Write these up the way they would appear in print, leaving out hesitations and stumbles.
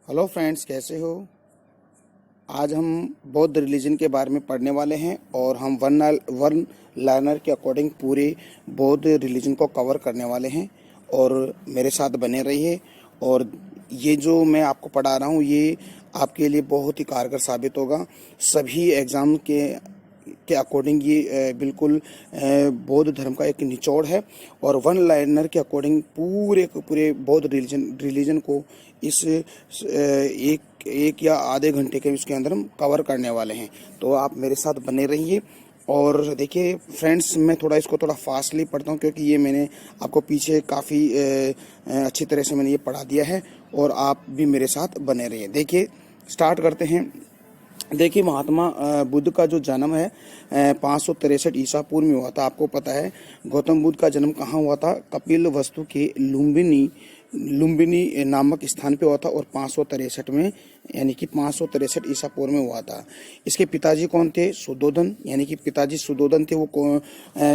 Hello friends, कैसे हो। आज हम बौद्ध रिलीजन के बारे में पढ़ने वाले हैं और हम वन लाइनर के अकॉर्डिंग पूरे बौद्ध रिलीजन को कवर करने वाले हैं और मेरे साथ बने रहिए। और ये जो मैं आपको पढ़ा रहा हूँ ये आपके लिए बहुत ही कारगर साबित होगा। सभी एग्ज़ाम के अकॉर्डिंग ये बिल्कुल बौद्ध धर्म का एक निचोड़ है और वन लाइनर के अकॉर्डिंग पूरे बौद्ध रिलीजन को इस एक या आधे घंटे के इसके अंदर हम कवर करने वाले हैं। तो आप मेरे साथ बने रहिए। और देखिए फ्रेंड्स, मैं थोड़ा फास्टली पढ़ता हूँ क्योंकि ये मैंने आपको पीछे काफ़ी अच्छी तरह से मैंने ये पढ़ा दिया है और आप भी मेरे साथ बने रहिए। देखिए स्टार्ट करते हैं। देखिए महात्मा बुद्ध का जो जन्म है 563 ईसा पूर्व में हुआ था। आपको पता है गौतम बुद्ध का जन्म कहाँ हुआ था? कपिल वस्तु के लुम्बिनी नामक स्थान पे हुआ था और 563 में यानी कि 563 ईसा पूर्व में हुआ था। इसके पिताजी कौन थे? सुद्धोधन, यानी कि पिताजी सुद्धोधन थे। वो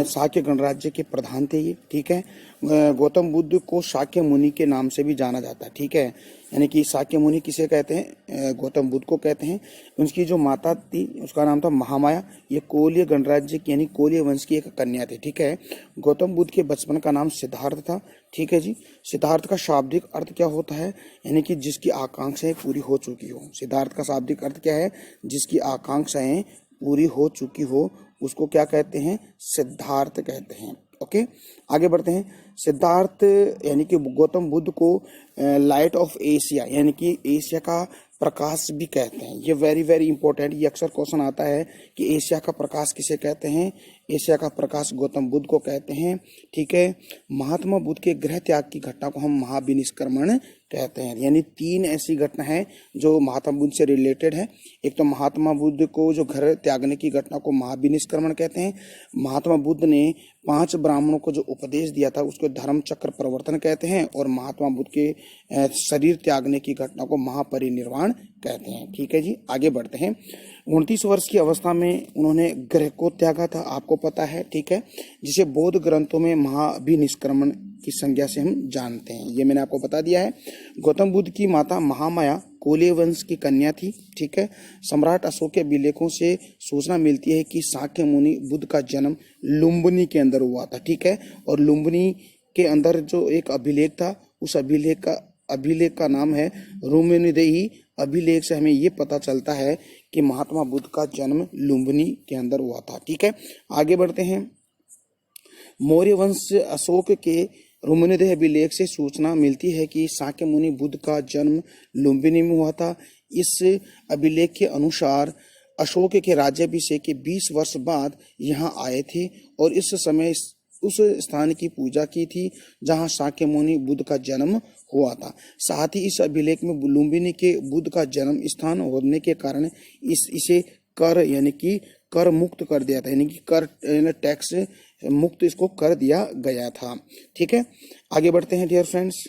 शाक्य गणराज्य के प्रधान थे ये, ठीक है। गौतम बुद्ध को शाक्य मुनि के नाम से भी जाना जाता है, ठीक है। यानी कि शाक्य मुनि किसे कहते हैं? गौतम बुद्ध को कहते हैं। उनकी जो माता थी उसका नाम था महामाया। ये कोलीय गणराज्य की यानी कोलीय वंश की एक कन्या थी, ठीक है। गौतम बुद्ध के बचपन का नाम सिद्धार्थ था, ठीक है जी। सिद्धार्थ का शाब्दिक अर्थ क्या होता है? यानी कि जिसकी आकांक्षाएं पूरी हो चुकी हो। सिद्धार्थ का शाब्दिक अर्थ क्या है? जिसकी आकांक्षाएं पूरी हो चुकी हो उसको क्या कहते हैं? सिद्धार्थ कहते हैं। ओके, आगे बढ़ते हैं। सिद्धार्थ यानी कि गौतम बुद्ध को लाइट ऑफ एशिया यानी कि एशिया का प्रकाश भी कहते हैं। ये वेरी इंपॉर्टेंट, ये अक्सर क्वेश्चन आता है कि एशिया का प्रकाश किसे कहते हैं? एशिया का प्रकाश गौतम बुद्ध को कहते हैं, ठीक है। महात्मा बुद्ध के गृह त्याग की घटना को हम महाविनिष्क्रमण कहते हैं। यानी 3 ऐसी घटना है जो महात्मा बुद्ध से रिलेटेड है। एक तो महात्मा बुद्ध को जो घर त्यागने की घटना को महाविनिष्क्रमण कहते हैं। महात्मा बुद्ध ने 5 ब्राह्मणों को जो उपदेश दिया था उसको धर्म चक्र प्रवर्तन कहते हैं। और महात्मा बुद्ध के शरीर त्यागने की घटना को महापरिनिर्वाण कहते हैं, ठीक है जी। आगे बढ़ते हैं। 29 वर्ष की अवस्था में उन्होंने गृह को त्यागा था, आपको पता है, ठीक है, जिसे बौद्ध ग्रंथों में महाभिनिष्क्रमण की संज्ञा से हम जानते हैं। ये मैंने आपको बता दिया है। गौतम बुद्ध की माता महामाया कोलीय वंश की कन्या थी, ठीक है। सम्राट अशोक के अभिलेखों से सूचना मिलती है कि शाक्य मुनि बुद्ध का जन्म लुम्बिनी के अंदर हुआ था, ठीक है। और लुम्बिनी के अंदर जो एक अभिलेख था उस अभिलेख का नाम है रुम्निदेही अभिलेख। से हमें ये पता चलता है कि महात्मा बुद्ध का जन्म लुम्बिनी के अंदर हुआ था, ठीक है। आगे बढ़ते हैं। मौर्य वंश अशोक के रुम्निदेही अभिलेख से सूचना मिलती है कि शाक्य मुनि बुद्ध का जन्म लुम्बिनी में हुआ था। इस अभिलेख के अनुसार अशोक के राज्याभिषेक के 20 वर्ष बाद यहाँ आए थे और इस समय उस स्थान की पूजा की थी जहां शाक्य मुनि बुद्ध का जन्म हुआ था। साथ ही इस अभिलेख में लुम्बिनी के बुद्ध का जन्म स्थान होने के कारण इसे कर यानी कि कर मुक्त कर दिया था, यानी कि कर टैक्स मुक्त इसको कर दिया गया था, ठीक है। आगे बढ़ते हैं डियर फ्रेंड्स।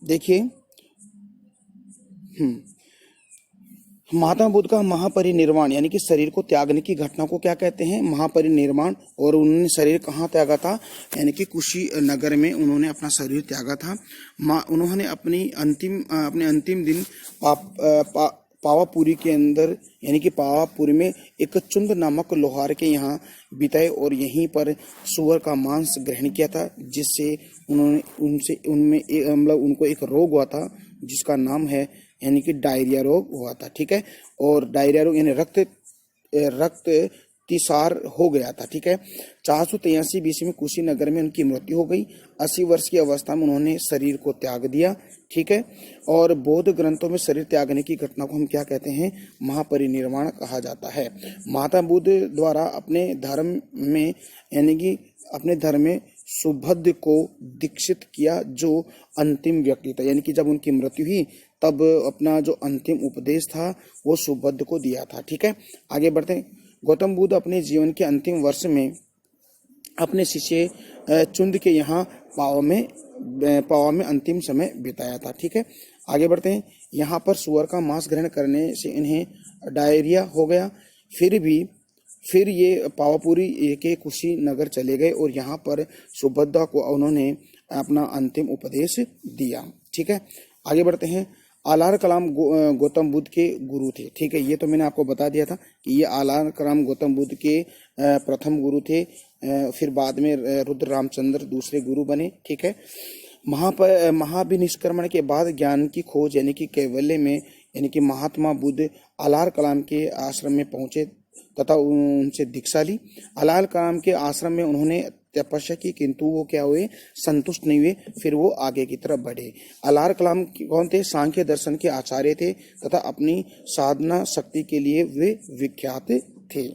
देखिए महात्मा बुद्ध का महापरिनिर्वाण यानी कि शरीर को त्यागने की घटना को क्या कहते हैं? महापरिनिर्वाण। और उन्होंने शरीर कहाँ त्यागा था? यानी कि कुशीनगर में उन्होंने अपना शरीर त्यागा था। उन्होंने अपने अंतिम दिन पावापुरी के अंदर यानी कि पावापुरी में एक चुंद नामक लोहार के यहाँ बिताए और यहीं पर सुअर का मांस ग्रहण किया था, जिससे उनको एक रोग हुआ था जिसका नाम है यानी कि डायरिया रोग हुआ था, ठीक है। और डायरिया रोग यानी रक्त तिसार हो गया था, ठीक है। 483 बीसी में कुशीनगर में उनकी मृत्यु हो गई। 80 वर्ष की अवस्था में उन्होंने शरीर को त्याग दिया, ठीक है। और बौद्ध ग्रंथों में शरीर त्यागने की घटना को हम क्या कहते हैं? महापरिनिर्वाण कहा जाता है। महात्मा बुद्ध द्वारा अपने धर्म में सुबुद्ध को दीक्षित किया जो अंतिम व्यक्ति था। यानी कि जब उनकी मृत्यु हुई तब अपना जो अंतिम उपदेश था वो सुबुद्ध को दिया था, ठीक है। आगे बढ़ते हैं। गौतम बुद्ध अपने जीवन के अंतिम वर्ष में अपने शिष्य चुंद के यहाँ पावा में अंतिम समय बिताया था, ठीक है। आगे बढ़ते हैं। यहाँ पर सुअर का मांस ग्रहण करने से इन्हें डायरिया हो गया। फिर भी फिर ये पावापुरी के कुशीनगर चले गए और यहाँ पर सुभद्रा को उन्होंने अपना अंतिम उपदेश दिया। ठीक है, आगे बढ़ते हैं। आलार कलाम गौतम बुद्ध के गुरु थे। ठीक है, ये तो मैंने आपको बता दिया था कि ये आलार कलाम गौतम बुद्ध के प्रथम गुरु थे। फिर बाद में रुद्र रामचंद्र दूसरे गुरु बने। ठीक है, महाभिनिष्क्रमण के बाद ज्ञान की खोज यानी कि कैवल्य में यानी कि महात्मा बुद्ध आलार कलाम के आश्रम में पहुंचे तथा उनसे दीक्षा ली। आलार कलाम के आश्रम में उन्होंने तपस्या की, किंतु वो क्या हुए, संतुष्ट नहीं हुए। फिर वो आगे की तरफ बढ़े। आलार कलाम कौन थे? सांख्य दर्शन के आचार्य थे तथा अपनी साधना शक्ति के लिए वे विख्यात थे।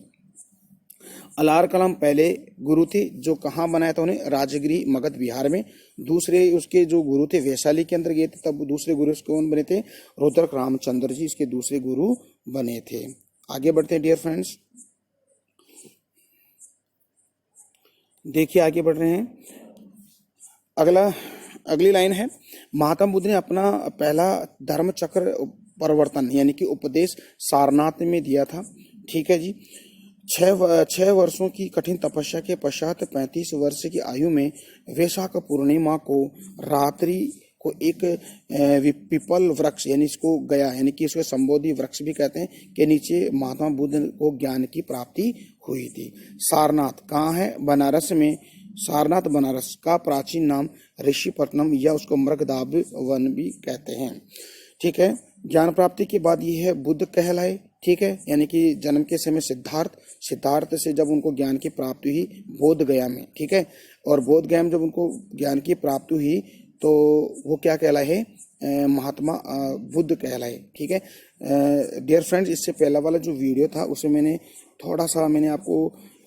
आलार कलाम पहले गुरु थे जो कहाँ बनाया था उन्हें? राजगिरी मगध बिहार में। दूसरे उसके जो गुरु थे वैशाली के अंदर गए थे, तब दूसरे गुरु कौन बने थे? रुद्र रामचंद्र जी इसके दूसरे गुरु बने थे। आगे बढ़ते हैं डियर फ्रेंड्स, देखिए आगे बढ़ रहे हैं। अगली लाइन है, महात्मा बुद्ध ने अपना पहला धर्म चक्र परिवर्तन यानी कि उपदेश सारनाथ में दिया था। ठीक है जी, 6 वर्षों की कठिन तपस्या के पश्चात 35 वर्ष की आयु में वैशाख पूर्णिमा को रात्रि को एक पिपल वृक्ष यानी इसको गया यानी कि इसको संबोधि वृक्ष भी कहते हैं के नीचे महात्मा बुद्ध को ज्ञान की प्राप्ति हुई थी। सारनाथ कहाँ है? बनारस में। सारनाथ बनारस का प्राचीन नाम ऋषिपट्टनम या उसको मृगदाब वन भी कहते हैं। ठीक है, ज्ञान प्राप्ति के बाद ये है बुद्ध कहलाए। ठीक है, यानी कि जन्म के समय सिद्धार्थ से जब उनको ज्ञान की प्राप्ति हुई बोध गया में। ठीक है, और बोध गया में जब उनको ज्ञान की प्राप्ति हुई तो वो क्या कहलाए है? महात्मा बुद्ध कहलाए। ठीक है डियर फ्रेंड्स, इससे पहला वाला जो वीडियो था उसमें मैंने थोड़ा सा आपको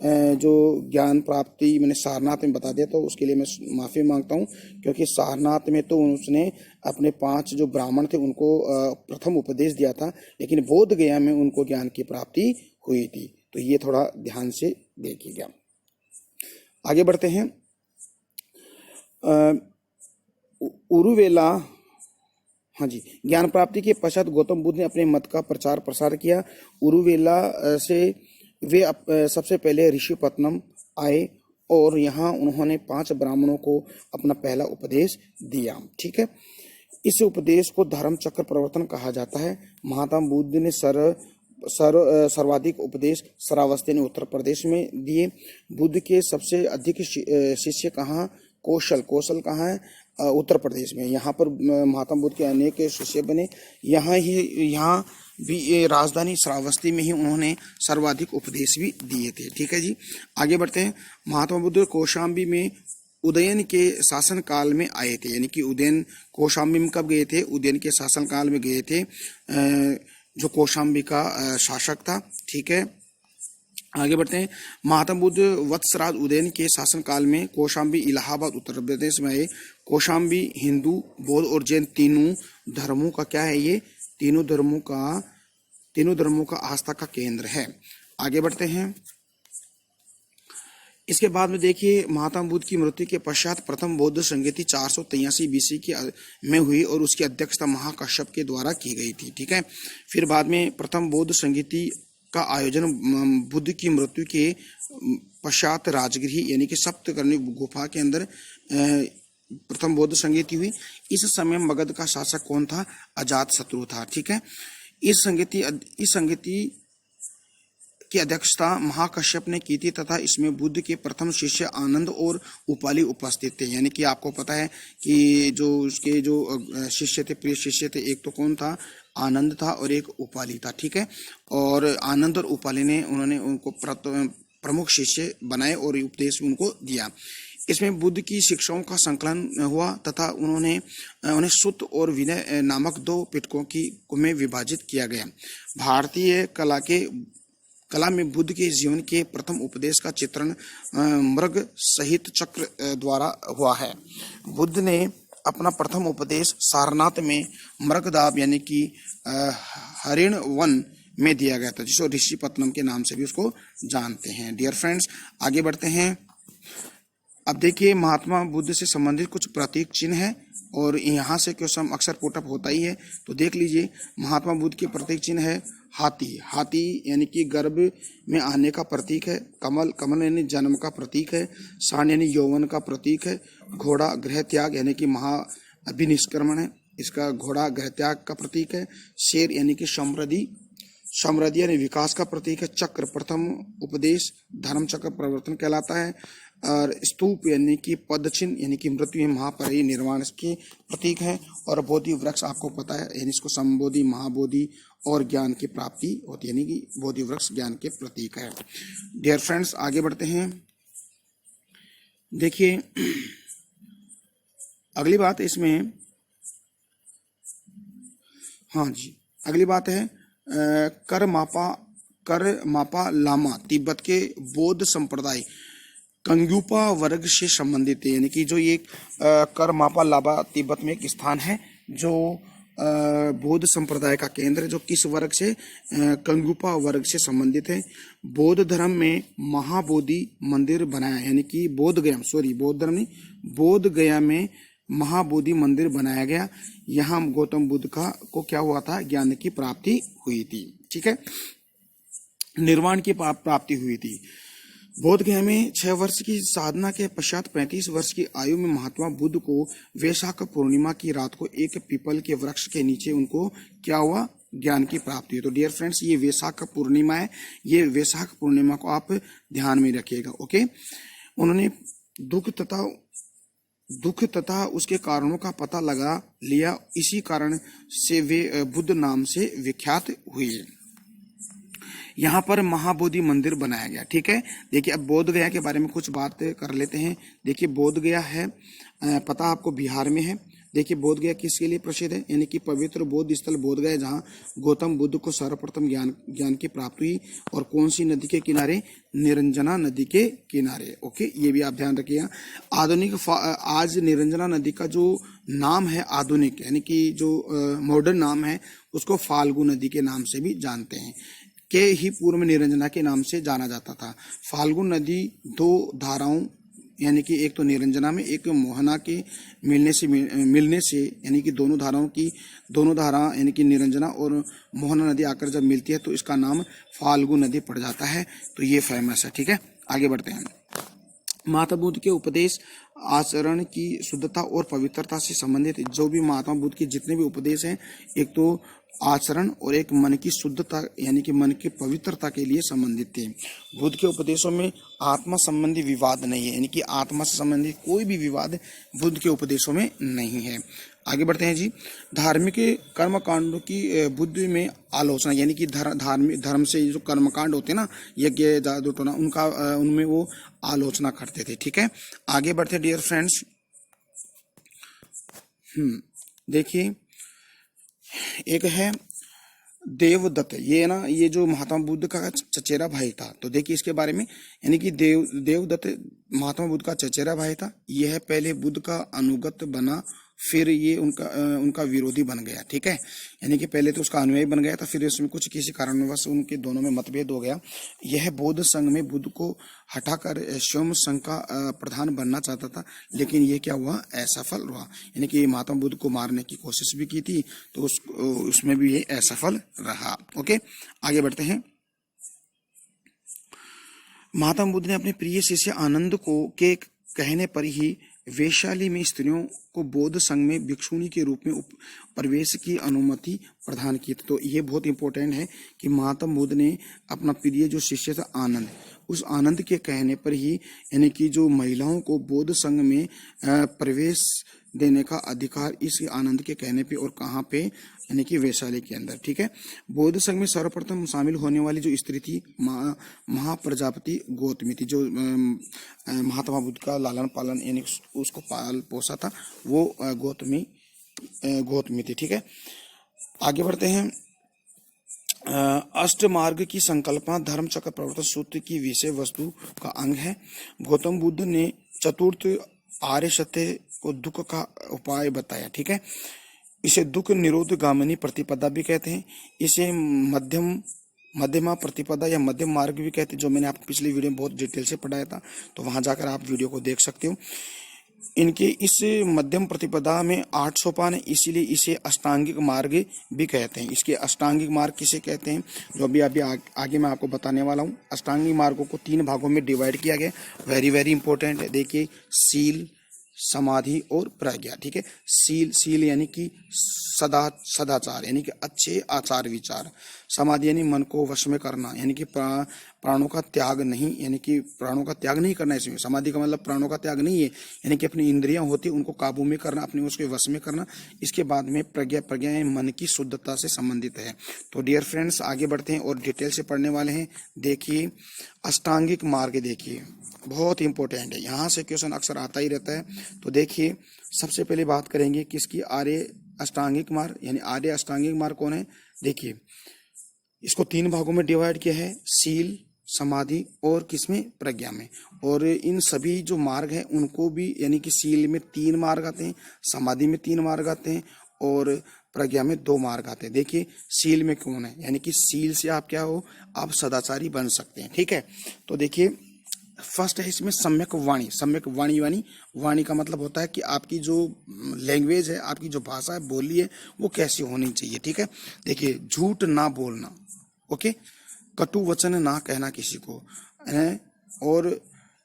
जो ज्ञान प्राप्ति मैंने सारनाथ में बता दिया, तो उसके लिए मैं माफ़ी मांगता हूँ, क्योंकि सारनाथ में तो उसने अपने 5 जो ब्राह्मण थे उनको प्रथम उपदेश दिया था, लेकिन बोध गया में उनको ज्ञान की प्राप्ति हुई थी। तो ये थोड़ा ध्यान से देखिएगा। आगे बढ़ते हैं। उरुवेला, हाँ जी, ज्ञान प्राप्ति के पश्चात गौतम बुद्ध ने अपने मत का प्रचार प्रसार किया। उरुवेला से वे सबसे पहले ऋषिपट्टनम आए और यहाँ उन्होंने 5 ब्राह्मणों को अपना पहला उपदेश दिया। ठीक है, इस उपदेश को धर्म चक्र प्रवर्तन कहा जाता है। महात्मा बुद्ध ने सर्वाधिक उपदेश श्रावस्ती ने उत्तर प्रदेश में दिए। बुद्ध के सबसे अधिक शिष्य कहाँ? कौशल कहाँ है? उत्तर प्रदेश में। यहाँ पर महात्मा बुद्ध के अनेक शिष्य बने। यहाँ भी राजधानी श्रावस्ती में ही उन्होंने सर्वाधिक उपदेश भी दिए थे। ठीक है जी, आगे बढ़ते हैं। महात्मा बुद्ध कौशाम्बी में उदयन के शासन काल में आए थे, यानी कि उदयन कौशाम्बी में कब गए थे? उदयन के शासन काल में गए थे, जो कौशाम्बी का शासक था। ठीक है, आगे बढ़ते हैं। महात्मा बुद्ध वत्सराज उदयन के शासन काल में कौशाम्बी इलाहाबाद उत्तर प्रदेश में आए। कौशाम्बी हिंदू, बौद्ध और जैन तीनों धर्मों का क्या है? ये तीनों धर्मों का आस्था का केंद्र है। आगे बढ़ते हैं। इसके बाद में देखिए, महात्मा बुद्ध की मृत्यु के पश्चात प्रथम बौद्ध संगीति 483 बीसी की में हुई और उसकी अध्यक्षता महाकश्यप के द्वारा की गई थी। ठीक है, फिर बाद में प्रथम बौद्ध संगीति का आयोजन बुद्ध की मृत्यु के पश्चात राजगृह यानी कि सप्तकर्णी गुफा के अंदर प्रथम बौद्ध संगीति हुई। इस समय मगध का शासक कौन था? अजातशत्रु था। ठीक है, इस संगीति की अध्यक्षता महाकश्यप ने की थी तथा इसमें बुद्ध के प्रथम शिष्य आनंद और उपाली उपस्थित थे। यानी कि आपको पता है कि जो उसके जो शिष्य थे, प्रिय शिष्य थे, एक तो कौन था? आनंद था और एक उपाली था। ठीक है, और आनंद और उपाली ने उन्होंने उनको प्रमुख शिष्य बनाए और उपदेश उनको दिया। इसमें बुद्ध की शिक्षाओं का संकलन हुआ तथा उन्हें सुत्त और विनय नामक 2 पिटकों में विभाजित किया गया। भारतीय कला में बुद्ध के जीवन के प्रथम उपदेश का चित्रण मृग सहित चक्र द्वारा हुआ है। बुद्ध ने अपना प्रथम उपदेश सारनाथ में मृगदाब यानी कि हरिण वन में दिया गया था, जिसको ऋषिपट्टनम के नाम से भी उसको जानते हैं। डियर फ्रेंड्स, आगे बढ़ते हैं। अब देखिए महात्मा बुद्ध से संबंधित कुछ प्रतीक चिन्ह है और यहाँ से क्वेश्चन अक्सर पुटअप होता ही है। तो देख लीजिए, महात्मा बुद्ध के प्रतीक चिन्ह है हाथी। हाथी यानी कि गर्भ में आने का प्रतीक है। कमल, कमल यानी जन्म का प्रतीक है। सान यानी यौवन का प्रतीक है। घोड़ा गृह त्याग यानी कि महा अभिनिष्क्रमण है, इसका घोड़ा गृह त्याग का प्रतीक है। शेर यानी कि समृद्धि, समृद्धि यानी विकास का प्रतीक है। चक्र प्रथम उपदेश धर्म चक्र प्रवर्तन कहलाता है। और स्तूप यानी कि पदचिन्ह यानी कि मृत्यु महापरि निर्वाण के प्रतीक है। और बोधि वृक्ष आपको पता है, यानी इसको संबोधि, महाबोधि और ज्ञान की प्राप्ति होती है, यानी कि बोधि वृक्ष ज्ञान के प्रतीक है। डियर फ्रेंड्स, आगे बढ़ते हैं। देखिए अगली बात इसमें, हाँ जी, अगली बात है कर मापा लामा तिब्बत के बौद्ध संप्रदाय कंग्युपा वर्ग से संबंधित है। यानी कि जो ये कर मापा लामा तिब्बत में एक स्थान है जो बौद्ध संप्रदाय का केंद्र है, जो किस वर्ग से, कंग्युपा वर्ग से संबंधित है। बौद्ध धर्म में महाबोधि मंदिर बनाया, यानी कि बौद्ध धर्म नहीं, बोध गया में महाबोधि मंदिर बनाया गया। यहाँ गौतम बुद्ध को क्या हुआ था, ज्ञान की प्राप्ति हुई थी। ठीक है, निर्वाण की प्राप्ति हुई थी। बोध गया में 6 वर्ष की साधना के पश्चात 35 वर्ष की आयु में महात्मा बुद्ध को वैशाख पूर्णिमा की रात को एक पीपल के वृक्ष के नीचे उनको क्या हुआ, ज्ञान की प्राप्ति हुई। तो डियर फ्रेंड्स, ये वैशाख पूर्णिमा है, ये वैशाख पूर्णिमा को आप ध्यान में रखिएगा। ओके, उन्होंने दुख तथा उसके कारणों का पता लगा लिया, इसी कारण से वे बुद्ध नाम से विख्यात हुए। यहाँ पर महाबोधि मंदिर बनाया गया। ठीक है, देखिए अब बोध गया के बारे में कुछ बात कर लेते हैं। देखिए बोध गया है, पता आपको बिहार में है। देखिए बोध गया किसके लिए प्रसिद्ध है, यानी कि पवित्र बौद्ध स्थल बोध गया, जहाँ गौतम बुद्ध को सर्वप्रथम ज्ञान की प्राप्ति हुई। और कौन सी नदी के किनारे, निरंजना नदी के किनारे। ओके, ये भी आप ध्यान रखिएगा। आज निरंजना नदी का जो नाम है आधुनिक, यानी कि जो मॉडर्न नाम है, उसको फाल्गु नदी के नाम से भी जानते हैं। के ही पूर्व में निरंजना के नाम से जाना जाता था। फाल्गु नदी 2 धाराओं, यानी कि एक तो निरंजना में, एक मोहना के मिलने से यानी कि दोनों धारा यानी कि निरंजना और मोहना नदी आकर जब मिलती है तो इसका नाम फाल्गु नदी पड़ जाता है। तो ये फेमस है। ठीक है, आगे बढ़ते हैं। महात्मा बुद्ध के उपदेश आचरण की शुद्धता और पवित्रता से संबंधित। जो भी महात्मा बुद्ध के जितने भी उपदेश हैं, एक तो आचरण और एक मन की शुद्धता यानी कि मन की पवित्रता के लिए संबंधित थे। बुद्ध के उपदेशों में आत्मा संबंधी विवाद नहीं है, यानी कि आत्मा से संबंधित कोई भी विवाद बुद्ध के उपदेशों में नहीं है। आगे बढ़ते हैं जी। धार्मिक कर्मकांडों की बुद्ध में आलोचना, यानी कि धर्म से जो कर्मकांड होते हैं ना, यज्ञ जादू टोना, उनमें वो आलोचना करते थे। ठीक है, आगे बढ़ते हैं डियर फ्रेंड्स। देखिए एक है देवदत्त, ये ना, ये जो महात्मा बुद्ध का चचेरा भाई था। तो देखिए इसके बारे में, यानी कि देवदत्त महात्मा बुद्ध का चचेरा भाई था। यह पहले बुद्ध का अनुगत बना, फिर ये उनका विरोधी बन गया। ठीक है, यानी कि पहले तो उसका अनुयायी बन गया था, फिर इसमें कुछ किसी कारणवश उनके दोनों में मतभेद हो गया। यह बौद्ध संघ में बुद्ध को हटाकर स्वयं संघ का प्रधान बनना चाहता था, लेकिन ये क्या हुआ, असफल हुआ। यानी कि महात्मा बुद्ध को मारने की कोशिश भी की थी, तो उसमें भी ये असफल रहा। ओके, आगे बढ़ते हैं। महात्मा बुद्ध ने अपने प्रिय शिष्य आनंद के कहने पर ही वैशाली में स्त्रियों को बौद्ध संघ में भिक्षुणी के रूप में प्रवेश की अनुमति प्रदान की। तो ये बहुत इंपॉर्टेंट है कि महात्मा बुद्ध ने अपना प्रिय जो शिष्य था आनंद, उस आनंद के कहने पर ही, यानी कि जो महिलाओं को बौद्ध संघ में प्रवेश देने का अधिकार इस आनंद के कहने पे, और कहाँ पे, यानी कि वैशाली के अंदर। ठीक है, बौद्ध संघ में सर्वप्रथम शामिल होने वाली जो स्त्री थी महाप्रजापति गौतमी थी, जो महात्मा बुद्ध का लालन पालन यानी उसको पाल पोसा था, वो गौतमी थी। ठीक है, आगे बढ़ते हैं। अष्टमार्ग की संकल्पना धर्म चक्र प्रवर्तन सूत्र की विषय वस्तु का अंग है। गौतम बुद्ध ने चतुर्थ आर्य सत्य को दुख का उपाय बताया। ठीक है, इसे दुख निरोध गामिनी प्रतिपदा भी कहते हैं। इसे मध्यम मध्यमा प्रतिपदा या मध्यम मार्ग भी कहते हैं, जो मैंने आपको पिछली वीडियो में बहुत डिटेल से पढ़ाया था, तो वहां जाकर आप वीडियो को देख सकते हो। इनके इस मध्यम प्रतिपदा में 8 सोपान है, इसीलिए इसे अष्टांगिक मार्ग भी कहते हैं। इसके अष्टांगिक मार्ग किसे कहते हैं, जो अभी अभी आगे मैं आपको बताने वाला हूँ। अष्टांगिक मार्गों को 3 भागों में डिवाइड किया गया। वेरी वेरी इंपॉर्टेंट है, देखिए, सील, समाधि और प्रज्ञा। ठीक है, सील यानी कि सदाचार यानी कि अच्छे आचार विचार। समाधि यानी मन को वश में करना, यानी कि प्राणों का त्याग नहीं, यानी कि प्राणों का त्याग नहीं करना। इसमें समाधि का मतलब प्राणों का त्याग नहीं है, यानी कि अपनी इंद्रियां होती उनको काबू में करना, अपने उसके वश में करना। इसके बाद में प्रज्ञा मन की शुद्धता से संबंधित है। तो डियर फ्रेंड्स, आगे बढ़ते हैं और डिटेल से पढ़ने वाले हैं। देखिए, अष्टांगिक मार्ग देखिए बहुत इंपॉर्टेंट है, यहाँ से क्वेश्चन अक्सर आता ही रहता है। तो देखिए, सबसे पहले बात करेंगे किसकी, आर्य अष्टांगिक मार्ग, यानी आर्य अष्टांगिक मार्ग कौन है। देखिए, इसको 3 भागों में डिवाइड किया है, सील, समाधि और किसमें, प्रज्ञा में। और इन सभी जो मार्ग हैं उनको भी, यानी कि सील में 3 मार्ग आते हैं, समाधि में 3 मार्ग आते हैं और प्रज्ञा में 2 मार्ग आते हैं। देखिए, सील में कौन है, यानी कि सील से आप क्या हो, आप सदाचारी बन सकते हैं। ठीक है, तो देखिए, फर्स्ट है इसमें सम्यक वाणी। सम्यक वाणी का मतलब होता है कि आपकी जो लैंग्वेज है, आपकी जो भाषा है, बोली है, वो कैसी होनी चाहिए। ठीक है, देखिए, झूठ ना बोलना, ओके, कटु वचन ना कहना किसी को है, और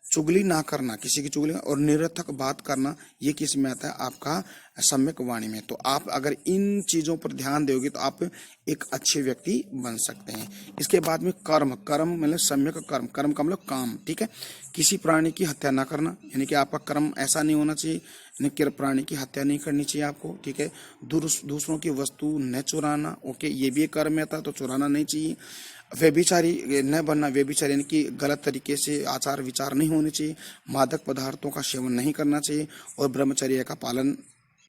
चुगली ना करना, किसी की चुगली, और निरर्थक बात करना, ये किस में आता है, आपका सम्यक वाणी में। तो आप अगर इन चीजों पर ध्यान दोगे तो आप एक अच्छे व्यक्ति बन सकते हैं। इसके बाद में कर्म मतलब सम्यक कर्म का मतलब काम। ठीक है, किसी प्राणी की हत्या ना करना, यानी कि आपका कर्म ऐसा नहीं होना चाहिए, यानी प्राणी की हत्या नहीं करनी चाहिए आपको। ठीक है, दूसरों की वस्तु न चुराना, ओके, ये भी एक कर्म में आता है, तो चुराना नहीं चाहिए। व्यभिचारी न बनना, व्यभिचारी यानी कि गलत तरीके से आचार विचार नहीं होने चाहिए। मादक पदार्थों का सेवन नहीं करना चाहिए और ब्रह्मचर्य का पालन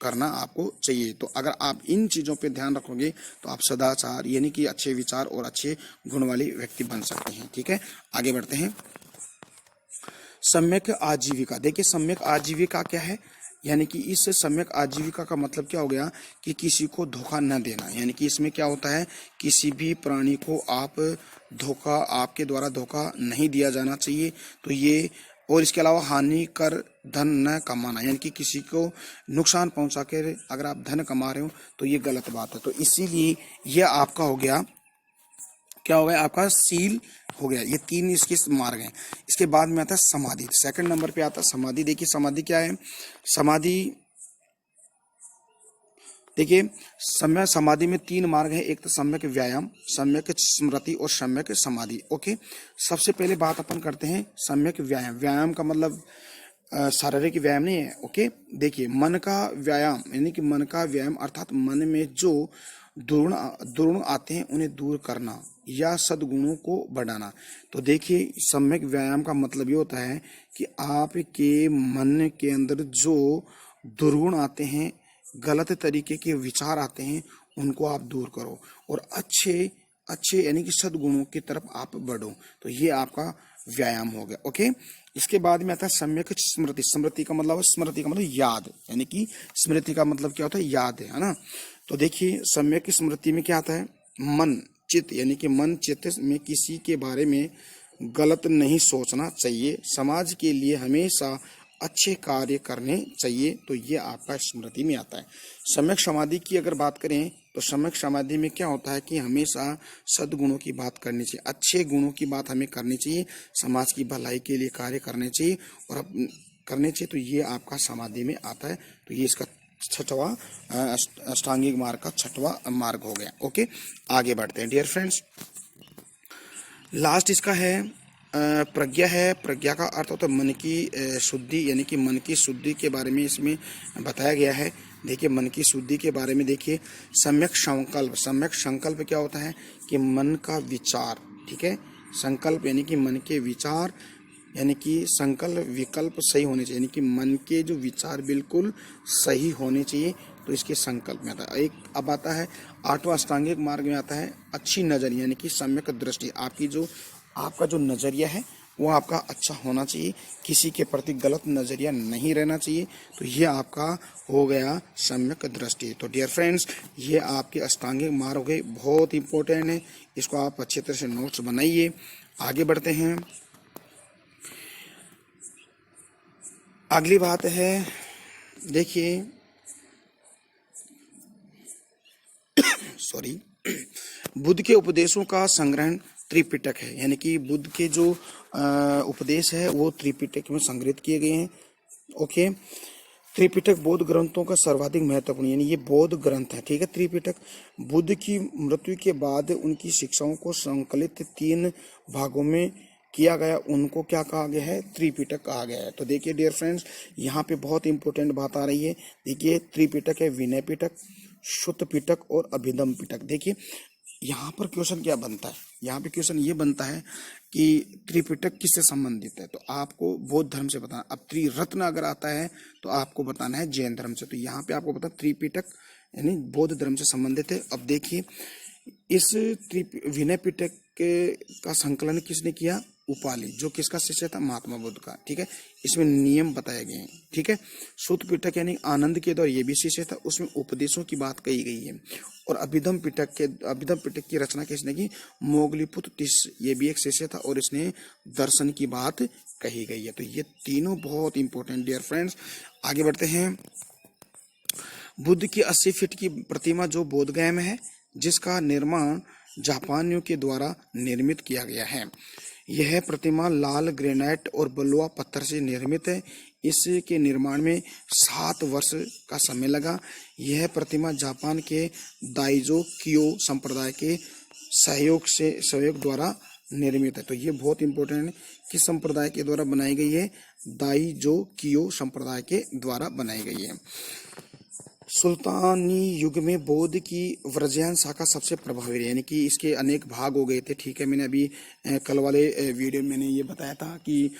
करना आपको चाहिए। तो अगर आप इन चीजों पे ध्यान रखोगे तो आप सदाचार यानी कि अच्छे विचार और अच्छे गुण वाले व्यक्ति बन सकते हैं। ठीक है, आगे बढ़ते हैं। सम्यक आजीविका। देखिए, सम्यक आजीविका क्या है, यानी कि इस सम्यक आजीविका का मतलब क्या हो गया कि किसी को धोखा न देना। यानी कि इसमें क्या होता है, किसी भी प्राणी को आपके द्वारा धोखा नहीं दिया जाना चाहिए। तो ये, और इसके अलावा हानिकर धन न कमाना, यानी कि किसी को नुकसान पहुंचा कर अगर आप धन कमा रहे हो तो ये गलत बात है। तो इसीलिए ये आपका हो गया, क्या हो गया, आपका सील हो गया। ये 3 इसके मार्ग हैं। इसके बाद में आता है समाधि, सेकंड नंबर पे आता है समाधि। देखिए, समाधि क्या है, समाधि देखिए, समाधि में 3 मार्ग है, एक तो सम्यक व्यायाम, सम्यक स्मृति और सम्यक समाधि। ओके, सबसे पहले बात अपन करते हैं सम्यक व्यायाम। व्यायाम का मतलब शारीरिक व्यायाम नहीं है। ओके, देखिए, मन का व्यायाम, यानी कि मन का व्यायाम अर्थात मन में जो दुर्गुण आते हैं उन्हें दूर करना या सद्गुणों को बढ़ाना। तो देखिए, सम्यक व्यायाम का मतलब ये होता है कि आपके मन के अंदर जो दुर्गुण आते हैं, गलत तरीके के विचार आते हैं, उनको आप दूर करो और अच्छे यानी कि सद्गुणों की तरफ आप बढ़ो। तो ये आपका व्यायाम हो गया। ओके, इसके बाद में आता है सम्यक स्मृति। स्मृति का मतलब याद, यानी कि स्मृति का मतलब क्या होता है, याद है ना। तो देखिए, सम्यक स्मृति में क्या आता है, मन चित्त, यानी कि मन चित्त में किसी के बारे में गलत नहीं सोचना चाहिए, समाज के लिए हमेशा अच्छे कार्य करने चाहिए। तो ये आपका स्मृति में आता है। सम्यक समाधि की अगर बात करें तो सम्यक समाधि में क्या होता है कि हमेशा सद्गुणों की बात करनी चाहिए, अच्छे गुणों की बात हमें करनी चाहिए, समाज की भलाई के लिए कार्य करने चाहिए और करने चाहिए। तो ये आपका समाधि में आता है। तो ये इसका छठवां अष्टांगिक मार्ग का 6वां मार्ग हो गया। ओके, आगे बढ़ते हैं डियर फ्रेंड्स। लास्ट इसका है प्रज्ञा है। प्रज्ञा का अर्थ होता है मन की शुद्धि, यानी कि मन की शुद्धि के बारे में इसमें बताया गया है। देखिए, मन की शुद्धि के बारे में देखिए, सम्यक संकल्प। सम्यक संकल्प क्या होता है कि मन का विचार। ठीक है, संकल्प यानी कि मन के विचार, यानी कि संकल्प विकल्प सही होने चाहिए, यानी कि मन के जो विचार बिल्कुल सही होने चाहिए। तो इसके संकल्प में आता है। एक अब आता है 8वां अष्टांगिक मार्ग में आता है अच्छी नजर, यानी कि सम्यक दृष्टि। आपका जो नजरिया है वो आपका अच्छा होना चाहिए, किसी के प्रति गलत नजरिया नहीं रहना चाहिए। तो ये आपका हो गया सम्यक दृष्टि। तो डियर फ्रेंड्स, ये आपके अष्टांगिक मार्ग हो गए, बहुत इंपॉर्टेंट है, इसको आप अच्छी तरह से नोट्स बनाइए। आगे बढ़ते हैं। अगली बात है, देखिए सॉरी, बुद्ध के उपदेशों का संग्रहण त्रिपिटक है, यानी कि बुद्ध के जो उपदेश है वो त्रिपिटक में संग्रहित किए गए हैं। ओके, त्रिपिटक बौद्ध ग्रंथों का सर्वाधिक महत्वपूर्ण, यानी ये बौद्ध ग्रंथ है, ठीक है। त्रिपिटक बुद्ध की मृत्यु के बाद उनकी शिक्षाओं को संकलित 3 भागों में किया गया, उनको क्या कहा गया है, त्रिपिटक कहा गया है। तो देखिए डियर फ्रेंड्स, यहाँ पे बहुत इंपॉर्टेंट बात आ रही है। देखिए त्रिपिटक है विनय पिटक, शुद्ध पिटक और अभिधम पिटक। देखिए यहाँ पर क्वेश्चन क्या बनता है, यहाँ पे क्वेश्चन ये बनता है कि त्रिपिटक किससे संबंधित है, तो आपको बौद्ध धर्म से बताना। अब त्रिरत्न अगर आता है तो आपको बताना है जैन धर्म से। तो यहाँ पे आपको पता त्रिपिटक यानी बौद्ध धर्म से संबंधित है। अब देखिए इस विनय पिटक का संकलन किसने किया, उपाली, जो किसका शिष्य था, महात्मा बुद्ध का, ठीक है। इसमें नियम बताए गए हैं, ठीक है। सूत पिटक यानी आनंद के द्वारा ये भी शिष्य था, उसमें उपदेशों की बात कही गई है। और अभिधम पिटक की रचना किसने की, मोगलीपुत्र तिस, ये भी एक शिष्य था और इसने दर्शन की बात कही गई है। तो ये तीनों बहुत इंपॉर्टेंट डियर फ्रेंड्स। आगे बढ़ते हैं। बुद्ध की 80 फीट की प्रतिमा जो बोधगया में है, जिसका निर्माण जापानियों के द्वारा निर्मित किया गया है। यह प्रतिमा लाल ग्रेनाइट और बलुआ पत्थर से निर्मित है। इसके निर्माण में 7 वर्ष का समय लगा। यह प्रतिमा जापान के दाइजो कियो संप्रदाय के सहयोग द्वारा निर्मित है। तो ये बहुत इंपॉर्टेंट है, किस संप्रदाय के द्वारा बनाई गई है, दाइजो कियो संप्रदाय के द्वारा बनाई गई है। सुल्तानी युग में बौद्ध की व्रजयान शाखा सबसे प्रभावी रही, यानी कि इसके अनेक भाग हो गए थे, ठीक है। मैंने अभी कल वाले वीडियो में मैंने ये बताया था कि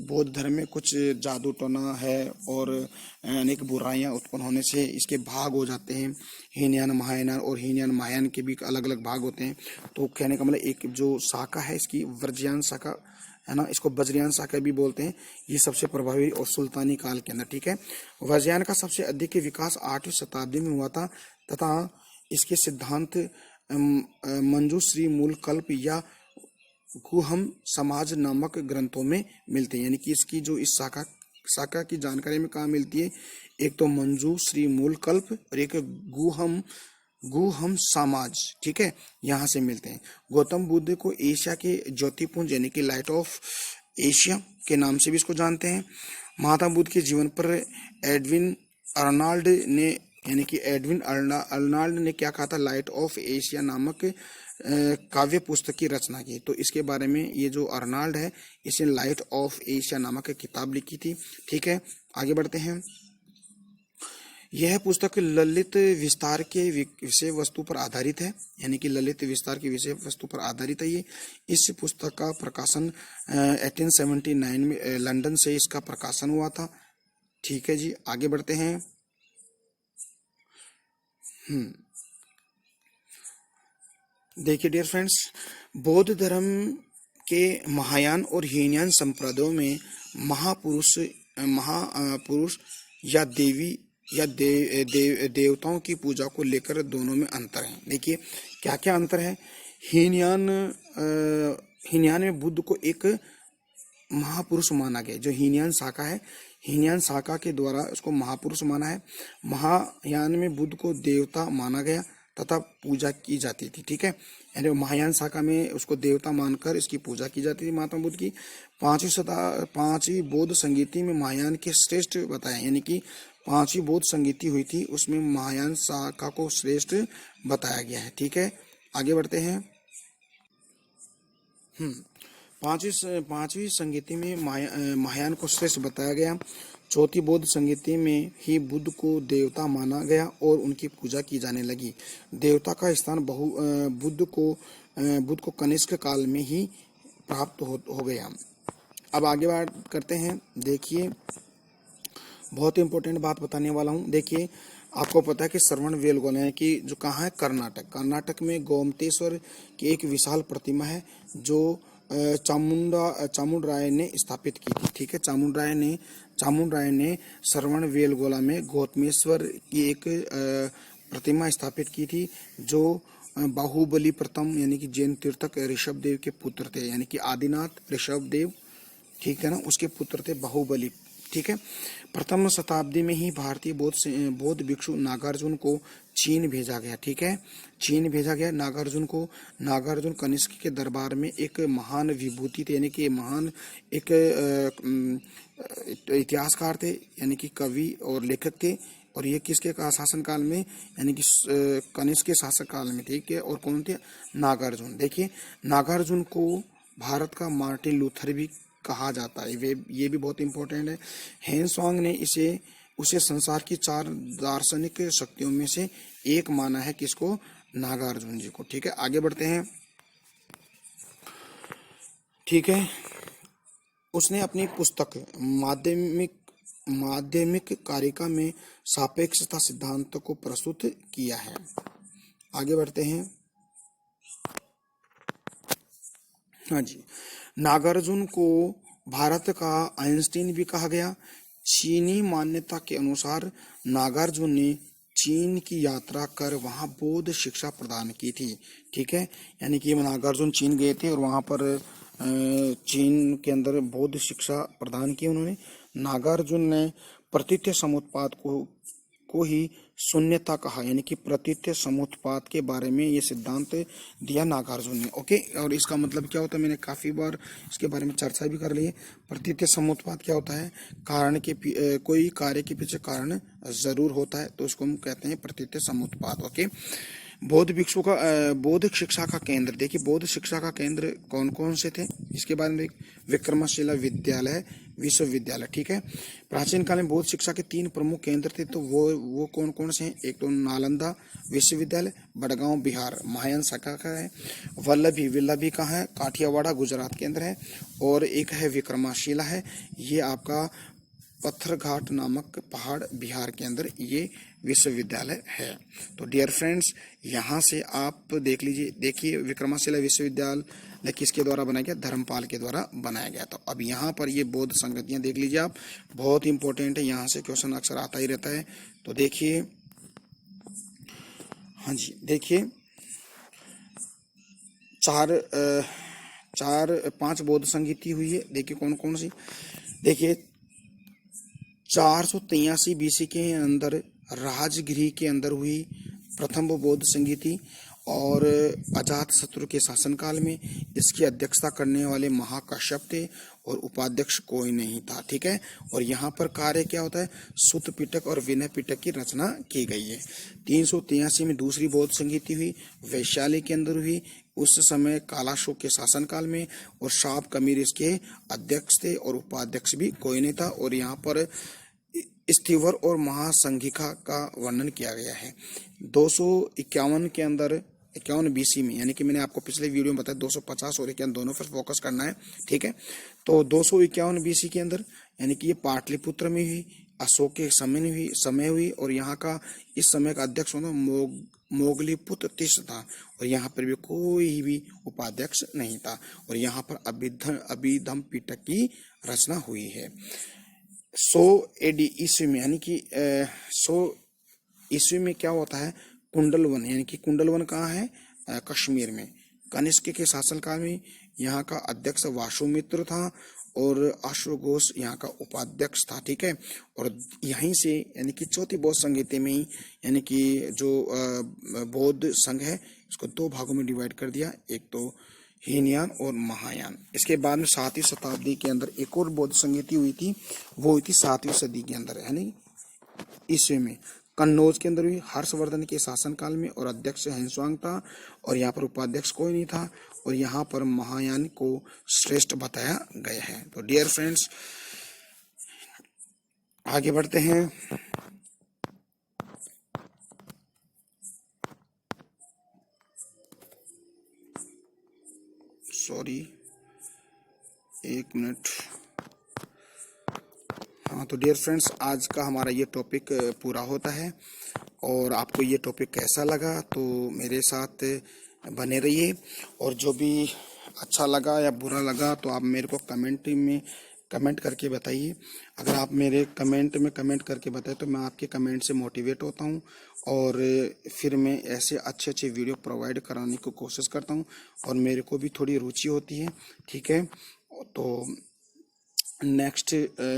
बौद्ध धर्म में कुछ जादू टोना है और अनेक बुराइयां उत्पन्न होने से इसके भाग हो जाते हैं, हीनयान महायान, और हीनयान महायान के भी अलग अलग भाग होते हैं। तो कहने का मतलब एक जो शाखा है इसकी व्रजयान शाखा है ना, इसको वज्रयान शाखा भी बोलते हैं, ये सबसे प्रभावी और सुल्तानी काल के अंदर, ठीक है। वज्रयान का सबसे अधिक विकास 8वीं शताब्दी में हुआ था तथा इसके सिद्धांत मंजूश्री मूल कल्प या गुहम समाज नामक ग्रंथों में मिलते हैं, यानी कि इसकी जो इस शाखा की जानकारी में कहाँ मिलती है, एक तो मंजूश्री मूल कल्प और एक गुहम समाज, ठीक है, यहाँ से मिलते हैं। गौतम बुद्ध को एशिया के ज्योतिपुंज यानी कि लाइट ऑफ एशिया के नाम से भी इसको जानते हैं। महात्मा बुद्ध के जीवन पर एडविन अर्नाल्ड ने क्या कहा था, लाइट ऑफ एशिया नामक काव्य पुस्तक की रचना की। तो इसके बारे में ये जो अर्नाल्ड है, इसने लाइट ऑफ एशिया नामक किताब लिखी थी, ठीक है। आगे बढ़ते हैं। यह पुस्तक ललित विस्तार के विषय वस्तु पर आधारित है, यानी कि ललित विस्तार की विषय वस्तु पर आधारित है ये। इस पुस्तक का प्रकाशन 1879 में लंदन से इसका प्रकाशन हुआ था, ठीक है जी। आगे बढ़ते हैं। देखिए डियर फ्रेंड्स, बौद्ध धर्म के महायान और हीनयान संप्रदायों में महापुरुष या देवी या देवताओं की पूजा को लेकर दोनों में अंतर है। देखिए क्या क्या अंतर है। हीनयान में बुद्ध को एक महापुरुष माना गया, जो हीनयान शाखा है, हीनयान शाखा के द्वारा उसको महापुरुष माना है। महायान में बुद्ध को देवता माना गया तथा पूजा की जाती थी, ठीक है। यानी महायान शाखा में उसको देवता मानकर इसकी पूजा की जाती थी महात्मा बुद्ध की। 5वीं बौद्ध संगीति में महायान के श्रेष्ठ बताया, यानी कि 5वीं बौद्ध संगीति हुई थी, उसमें महायान शाखा को श्रेष्ठ बताया गया है, ठीक है। आगे बढ़ते हैं। 5वीं संगीति में महायान को श्रेष्ठ बताया गया। 4थी बौद्ध संगीति में ही बुद्ध को देवता माना गया और उनकी पूजा की जाने लगी। देवता का स्थान बुद्ध को कनिष्क काल में ही प्राप्त हो गया। अब आगे बात करते हैं। देखिए बहुत इंपॉर्टेंट बात बताने वाला हूँ। देखिए आपको पता है कि श्रवण बेलगोला है कि जो कहाँ है, कर्नाटक में गोमतेश्वर की एक विशाल प्रतिमा है जो चामुंड राय ने स्थापित की थी। ठीक है, चामुंड राय ने श्रवण बेलगोला में गौतमेश्वर की एक प्रतिमा स्थापित की थी, जो बाहुबली प्रथम यानी कि जैन तीर्थक ऋषभ देव के पुत्र थे, यानी कि आदिनाथ ऋषभ देव, ठीक है ना, उसके पुत्र थे बाहुबली। ठीक है, प्रथम शताब्दी में ही भारतीय बौद्ध भिक्षु नागार्जुन को चीन भेजा गया। ठीक है, चीन भेजा गया नागार्जुन को। नागार्जुन कनिष्क के दरबार में एक महान विभूति थे, यानी कि महान एक इतिहासकार थे, यानी कि कवि और लेखक थे। और ये किसके शासनकाल में, यानी कि कनिष्क के शासनकाल में। ठीक है, और कौन थे? नागार्जुन। देखिए, नागार्जुन को भारत का मार्टिन लूथर भी कहा जाता है, ये भी बहुत इंपॉर्टेंट है। हेनस्वांग ने उसे संसार की 4 दार्शनिक शक्तियों में से एक माना है। किसको? नागार्जुन जी को। ठीक है, आगे बढ़ते हैं। ठीक है, उसने अपनी पुस्तक माध्यमिक कारिका में सापेक्षता सिद्धांत को प्रस्तुत किया है। आगे बढ़ते हैं। हाँ जी, नागार्जुन को भारत का आइंस्टीन भी कहा गया। चीनी मान्यता के अनुसार नागार्जुन ने चीन की यात्रा कर वहां बौद्ध शिक्षा प्रदान की थी। ठीक है, यानी कि नागार्जुन चीन गए थे और वहां पर चीन के अंदर बौद्ध शिक्षा प्रदान की उन्होंने। नागार्जुन ने प्रतीत्य समुत्पाद को ही शून्यता कहा, यानी कि प्रतीत्य समुत्पाद के बारे में ये सिद्धांत दिया नागार्जुन ने। ओके, और इसका मतलब क्या होता है, मैंने काफी बार इसके बारे में चर्चा भी कर ली है। प्रतीत्य समुत्पाद क्या होता है? कोई कार्य के पीछे कारण जरूर होता है, तो उसको हम कहते हैं प्रतीत्य समुत्पाद। ओके, बौद्ध शिक्षा का केंद्र। देखिए, बौद्ध शिक्षा का केंद्र कौन कौन से थे, इसके बारे में विक्रमशिला विद्यालय, विश्वविद्यालय। ठीक है, प्राचीन काल में बौद्ध शिक्षा के 3 प्रमुख केंद्र थे, तो वो कौन कौन से हैं? एक तो नालंदा विश्वविद्यालय, बड़गांव बिहार महायान शाखा का है। वल्लभी कहाँ है? काठियावाड़ा गुजरात के अंदर है। और एक है विक्रमशिला है, ये आपका पत्थरघाट नामक पहाड़ बिहार के अंदर ये विश्वविद्यालय है। तो डियर फ्रेंड्स, यहाँ से आप देख लीजिए। देखिए, विक्रमशिला विश्वविद्यालय किसके द्वारा बनाया गया? धर्मपाल के द्वारा बनाया गया। तो अब यहाँ पर ये बौद्ध संगतियाँ देख लीजिए आप, बहुत इंपॉर्टेंट है, यहाँ से क्वेश्चन अक्सर आता ही रहता है। तो देखिए, हाँ जी, देखिए 5 बौद्ध संगति हुई है। देखिए कौन कौन सी। देखिए 483 BC के अंदर राजगिरी के अंदर हुई प्रथम बौद्ध संगति, और अजातशत्रु के शासनकाल में इसकी अध्यक्षता करने वाले महाकश्यप थे और उपाध्यक्ष कोई नहीं था। ठीक है, और यहाँ पर कार्य क्या होता है? सुत्त पिटक और विनय पिटक की रचना की गई है। 383 में दूसरी बौद्ध संगति हुई, वैशाली के अंदर हुई, उस समय कालाशोक के शासनकाल में, और शाप कमीर इसके अध्यक्ष थे और उपाध्यक्ष भी कोई नहीं था। और यहाँ पर स्थिवर और महासंघिका का वर्णन किया गया है। 251 के अंदर 51 BC में, यानी कि मैंने आपको पिछले वीडियो में बताया 250 और 51 दोनों पर फोकस करना है। ठीक है, तो 251 BC के अंदर, यानी कि ये पाटलिपुत्र में हुई, अशोक के समय हुई, और यहाँ का इस समय का अध्यक्ष होना मोगलीपुत्र तीर्थ था, और यहाँ पर भी कोई भी उपाध्यक्ष नहीं था। और यहाँ पर अभिधम पिटक की रचना हुई है। 100 AD ईस्वी में, यानी कि 100 ईस्वी में क्या होता है? कुंडलवन, यानी कि कुंडलवन कहाँ है? कश्मीर में। कनिष्क के शासनकाल में यहाँ का अध्यक्ष वासुमित्र था और अश्वघोष यहाँ का उपाध्यक्ष था। ठीक है, और यहीं से, यानी कि चौथी बौद्ध संहिता में ही, यानी कि जो बौद्ध संघ है, इसको 2 भागों में डिवाइड कर दिया, एक तो हीनयान और महायान। इसके बाद में 7वीं शताब्दी के अंदर एक और बौद्ध संगति हुई थी, वो हुई थी 7वीं सदी के अंदर, यानी ईस्वी में। कन्नौज के अंदर हुई हर्षवर्धन के शासनकाल में, और अध्यक्ष हेनस्वांग था, और यहाँ पर उपाध्यक्ष कोई नहीं था, और यहाँ पर महायान को श्रेष्ठ बताया गया है। तो डियर फ्रेंड्स, आगे बढ़ते हैं। Sorry, 1 minute. हाँ, तो डियर फ्रेंड्स, आज का हमारा ये टॉपिक पूरा होता है, और आपको ये टॉपिक कैसा लगा तो मेरे साथ बने रहिए, और जो भी अच्छा लगा या बुरा लगा तो आप मेरे को कमेंट करके बताइए। अगर आप मेरे कमेंट में कमेंट करके बताएं तो मैं आपके कमेंट से मोटिवेट होता हूँ और फिर मैं ऐसे अच्छे अच्छे वीडियो प्रोवाइड कराने की कोशिश करता हूँ और मेरे को भी थोड़ी रुचि होती है। ठीक है, तो नेक्स्ट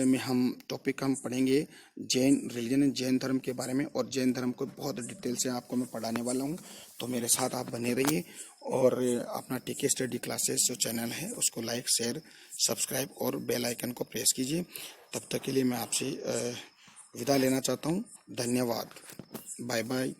में हम टॉपिक हम पढ़ेंगे जैन रिलीजन, जैन धर्म के बारे में, और जैन धर्म को बहुत डिटेल से आपको मैं पढ़ाने वाला हूँ। तो मेरे साथ आप बने रहिए और अपना टीके स्टडी क्लासेस जो चैनल है उसको लाइक, शेयर, सब्सक्राइब और बेल आइकन को प्रेस कीजिए। तब तक के लिए मैं आपसे विदा लेना चाहता हूँ। धन्यवाद। Bye bye.